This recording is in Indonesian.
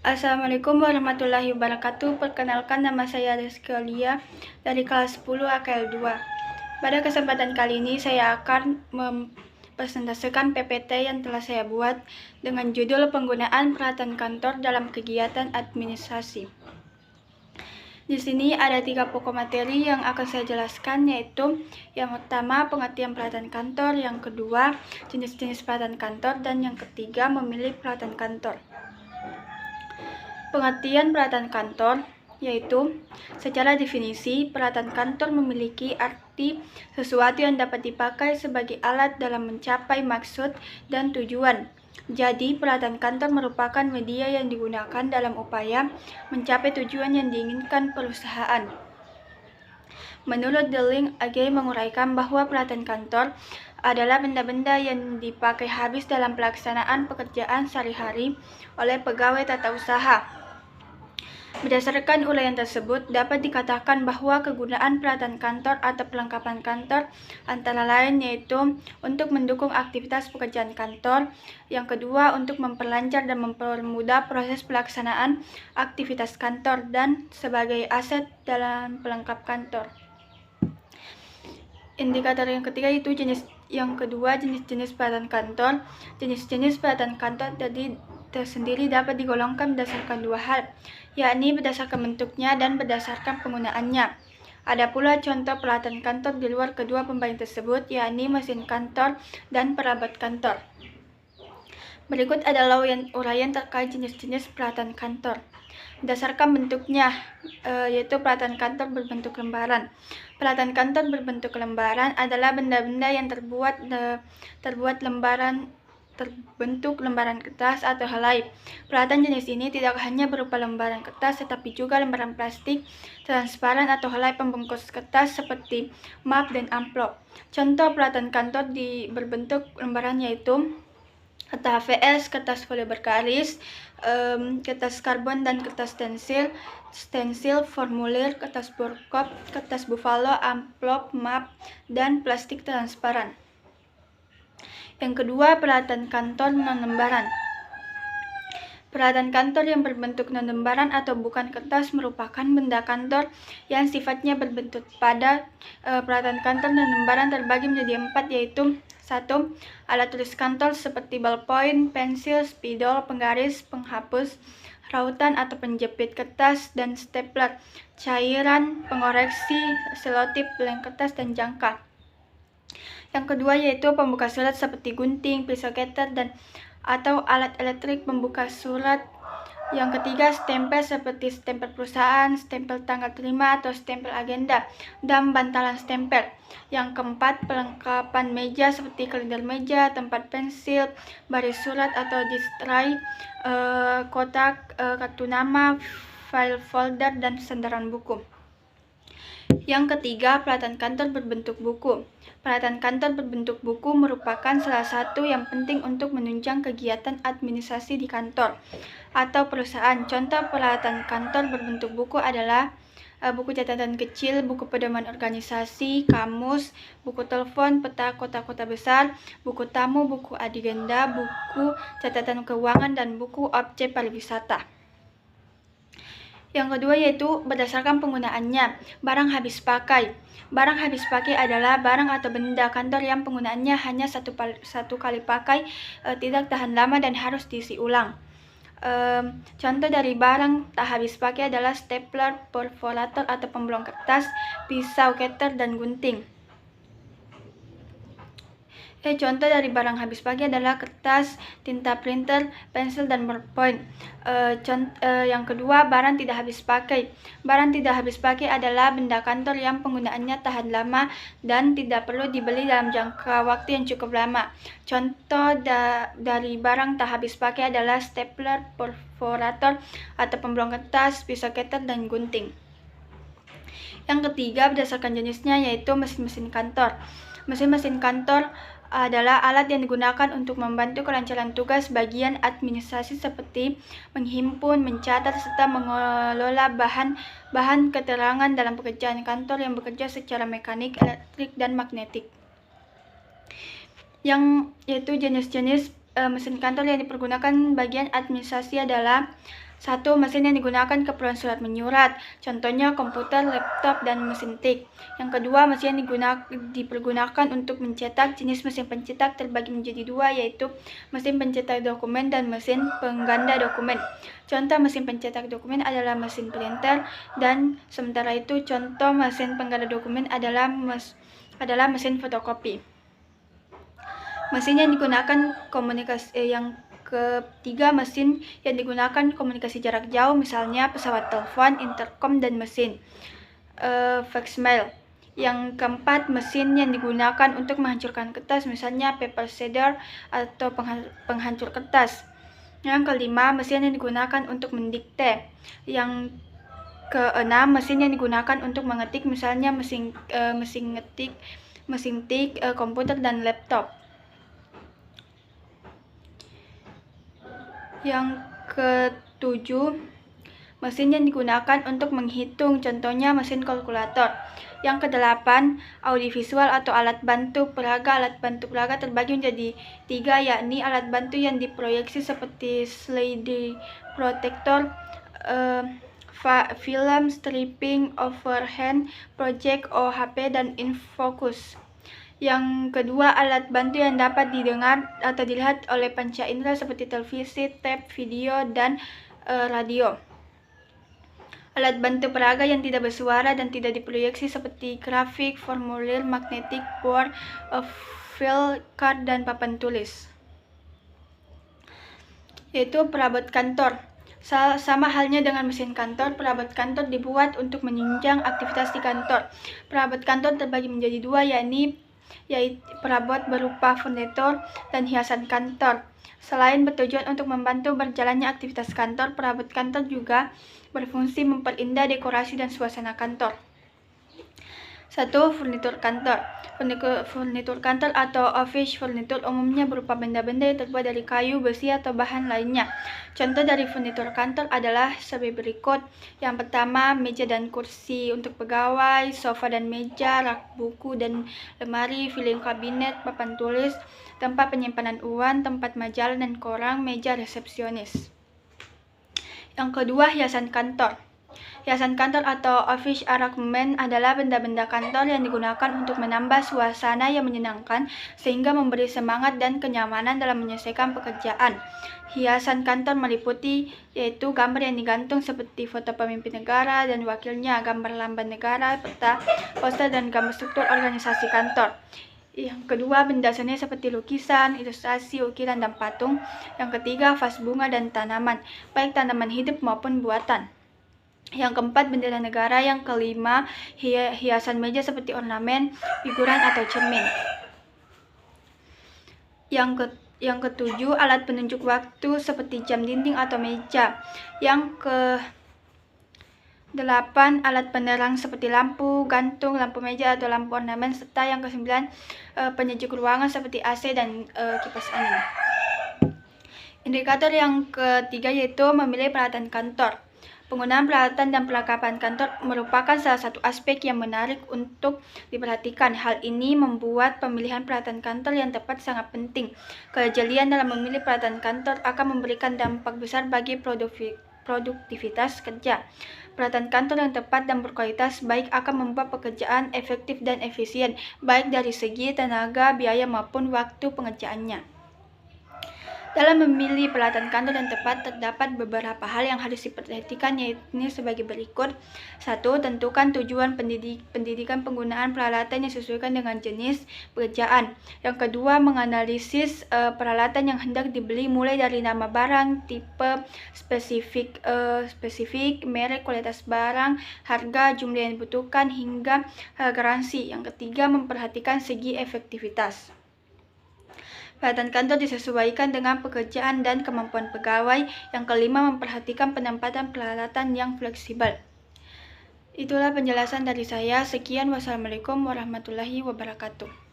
Assalamualaikum warahmatullahi wabarakatuh. Perkenalkan, nama saya Rizky Aulia dari kelas 10 AKL 2. Pada kesempatan kali ini saya akan mempresentasikan PPT yang telah saya buat dengan judul penggunaan peralatan kantor dalam kegiatan administrasi. Di sini ada 3 pokok materi yang akan saya jelaskan, yaitu yang pertama pengertian peralatan kantor, yang kedua jenis-jenis peralatan kantor, dan yang ketiga memilih peralatan kantor. Pengertian peralatan kantor yaitu secara definisi peralatan kantor memiliki arti sesuatu yang dapat dipakai sebagai alat dalam mencapai maksud dan tujuan. Jadi, peralatan kantor merupakan media yang digunakan dalam upaya mencapai tujuan yang diinginkan perusahaan. Menurut Deling AG menguraikan bahwa peralatan kantor adalah benda-benda yang dipakai habis dalam pelaksanaan pekerjaan sehari-hari oleh pegawai tata usaha. Berdasarkan uraian tersebut, dapat dikatakan bahwa kegunaan peralatan kantor atau perlengkapan kantor antara lain yaitu untuk mendukung aktivitas pekerjaan kantor, yang kedua untuk memperlancar dan mempermudah proses pelaksanaan aktivitas kantor, dan sebagai aset dalam pelengkap kantor. Indikator yang ketiga itu jenis-jenis peralatan kantor. Jenis-jenis peralatan kantor tadi tersendiri dapat digolongkan berdasarkan dua hal, yakni berdasarkan bentuknya dan berdasarkan penggunaannya. Ada pula contoh peralatan kantor di luar kedua pembagian tersebut, yakni mesin kantor dan perabot kantor. Berikut adalah uraian terkait jenis-jenis peralatan kantor. Berdasarkan bentuknya, yaitu peralatan kantor berbentuk lembaran. Peralatan kantor berbentuk lembaran adalah benda-benda yang terbentuk lembaran kertas atau helai. Peralatan jenis ini tidak hanya berupa lembaran kertas, tetapi juga lembaran plastik, transparan atau helai pembungkus kertas seperti map dan amplop. Contoh peralatan kantor berbentuk lembaran yaitu kertas HVS, kertas folio bergaris, kertas karbon dan kertas stensil, formulir, kertas borkop, kertas buffalo, amplop, map, dan plastik transparan. Yang kedua, peralatan kantor non-lembaran. Peralatan kantor yang berbentuk non-lembaran atau bukan kertas merupakan benda kantor yang sifatnya berbentuk padat. Peralatan kantor non-lembaran terbagi menjadi 4, yaitu 1. Alat tulis kantor seperti ballpoint, pensil, spidol, penggaris, penghapus, rautan atau penjepit kertas, dan stapler, cairan, pengoreksi, selotip, lem kertas, dan jangka. Yang kedua yaitu pembuka surat seperti gunting, pisau cutter, dan atau alat elektrik pembuka surat. Yang ketiga, stempel seperti stempel perusahaan, stempel tanggal terima atau stempel agenda, dan bantalan stempel. Yang keempat, perlengkapan meja seperti kalender meja, tempat pensil, baris surat atau disk tray, kotak, kartu nama, file folder, dan sandaran buku. Yang ketiga, peralatan kantor berbentuk buku. Peralatan kantor berbentuk buku merupakan salah satu yang penting untuk menunjang kegiatan administrasi di kantor atau perusahaan. Contoh peralatan kantor berbentuk buku adalah buku catatan kecil, buku pedoman organisasi, kamus, buku telepon, peta kota-kota besar, buku tamu, buku agenda, buku catatan keuangan, dan buku objek pariwisata. Yang kedua yaitu berdasarkan penggunaannya. Barang habis pakai. Barang habis pakai adalah barang atau benda kantor yang penggunaannya hanya satu kali pakai, tidak tahan lama, dan harus diisi ulang. Contoh dari barang tak habis pakai adalah stapler, perforator atau pembolong kertas, pisau cutter, dan gunting. Contoh dari barang habis pakai adalah kertas, tinta printer, pensil, dan ballpoint. Yang kedua, barang tidak habis pakai. Barang tidak habis pakai adalah benda kantor yang penggunaannya tahan lama dan tidak perlu dibeli dalam jangka waktu yang cukup lama. Contoh dari barang tak habis pakai adalah stapler, perforator atau pembolong kertas, pisau cutter, dan gunting. Yang ketiga, berdasarkan jenisnya yaitu mesin-mesin kantor. Mesin-mesin kantor adalah alat yang digunakan untuk membantu kelancaran tugas bagian administrasi seperti menghimpun, mencatat, serta mengelola bahan keterangan dalam pekerjaan kantor yang bekerja secara mekanik, elektrik, dan magnetik. Yaitu jenis-jenis mesin kantor yang dipergunakan bagian administrasi adalah: 1. Mesin yang digunakan keperluan surat menyurat, contohnya komputer, laptop, dan mesin tik. Yang kedua, mesin yang dipergunakan untuk mencetak. Jenis mesin pencetak terbagi menjadi dua, yaitu mesin pencetak dokumen dan mesin pengganda dokumen. Contoh mesin pencetak dokumen adalah mesin printer, dan sementara itu contoh mesin pengganda dokumen adalah mesin fotokopi. Mesin yang digunakan ketiga, mesin yang digunakan komunikasi jarak jauh, misalnya pesawat telepon, intercom, dan mesin faxmail. Yang keempat, mesin yang digunakan untuk menghancurkan kertas, misalnya paper shredder atau penghancur kertas. Yang kelima, mesin yang digunakan untuk mendikte. Yang keenam, mesin yang digunakan untuk mengetik, misalnya mesin tik, komputer, dan laptop. Yang ketujuh, mesin yang digunakan untuk menghitung, contohnya mesin kalkulator. Yang kedelapan, audiovisual atau alat bantu peraga. Alat bantu peraga terbagi menjadi tiga, yakni alat bantu yang diproyeksi seperti slide projector, film stripping, overhead project OHP, dan infocus. Yang kedua, alat bantu yang dapat didengar atau dilihat oleh panca indera seperti televisi, tape, video, dan radio. Alat bantu peraga yang tidak bersuara dan tidak diproyeksi seperti grafik, formulir, magnetic board, file card, dan papan tulis. Yaitu perabot kantor. Sama halnya dengan mesin kantor, perabot kantor dibuat untuk menunjang aktivitas di kantor. Perabot kantor terbagi menjadi dua, yaitu perabot berupa furnitur dan hiasan kantor. Selain bertujuan untuk membantu berjalannya aktivitas kantor, perabot kantor juga berfungsi memperindah dekorasi dan suasana kantor. 1. Furnitur kantor. Furnitur kantor atau office furniture umumnya berupa benda-benda yang terbuat dari kayu, besi, atau bahan lainnya. Contoh dari furnitur kantor adalah sebagai berikut. Yang pertama, meja dan kursi untuk pegawai, sofa dan meja, rak buku dan lemari, filing kabinet, papan tulis, tempat penyimpanan uang, tempat majalah dan koran, meja resepsionis. Yang kedua, hiasan kantor. Hiasan kantor atau office arrangement adalah benda-benda kantor yang digunakan untuk menambah suasana yang menyenangkan sehingga memberi semangat dan kenyamanan dalam menyelesaikan pekerjaan. Hiasan kantor meliputi yaitu gambar yang digantung seperti foto pemimpin negara dan wakilnya, gambar lambang negara, peta, poster, dan gambar struktur organisasi kantor. Yang kedua, benda seni seperti lukisan, ilustrasi, ukiran, dan patung. Yang ketiga, vas bunga dan tanaman, baik tanaman hidup maupun buatan. Yang keempat, bendera negara. Yang kelima, hiasan meja seperti ornamen, figuran, atau cermin. Yang ketujuh, alat penunjuk waktu seperti jam dinding atau meja. Yang ke-8, alat penerang seperti lampu gantung, lampu meja, atau lampu ornamen. Serta yang ke-9, penyejuk ruangan seperti AC dan kipas angin. Indikator yang ketiga yaitu memilih peralatan kantor. Penggunaan peralatan dan perlengkapan kantor merupakan salah satu aspek yang menarik untuk diperhatikan. Hal ini membuat pemilihan peralatan kantor yang tepat sangat penting. Kejelian dalam memilih peralatan kantor akan memberikan dampak besar bagi produktivitas kerja. Peralatan kantor yang tepat dan berkualitas baik akan membuat pekerjaan efektif dan efisien, baik dari segi tenaga, biaya, maupun waktu pengerjaannya. Dalam memilih peralatan kantor yang tepat, terdapat beberapa hal yang harus diperhatikan, yaitu sebagai berikut. 1. Tentukan tujuan pendidikan penggunaan peralatan yang disesuaikan dengan jenis pekerjaan. Yang kedua, menganalisis peralatan yang hendak dibeli mulai dari nama barang, tipe, spesifik, merek, kualitas barang, harga, jumlah yang dibutuhkan, hingga garansi. Yang ketiga, memperhatikan segi efektivitas. Peralatan kantor disesuaikan dengan pekerjaan dan kemampuan pegawai. Yang kelima, memperhatikan penempatan peralatan yang fleksibel. Itulah penjelasan dari saya. Sekian, wassalamualaikum warahmatullahi wabarakatuh.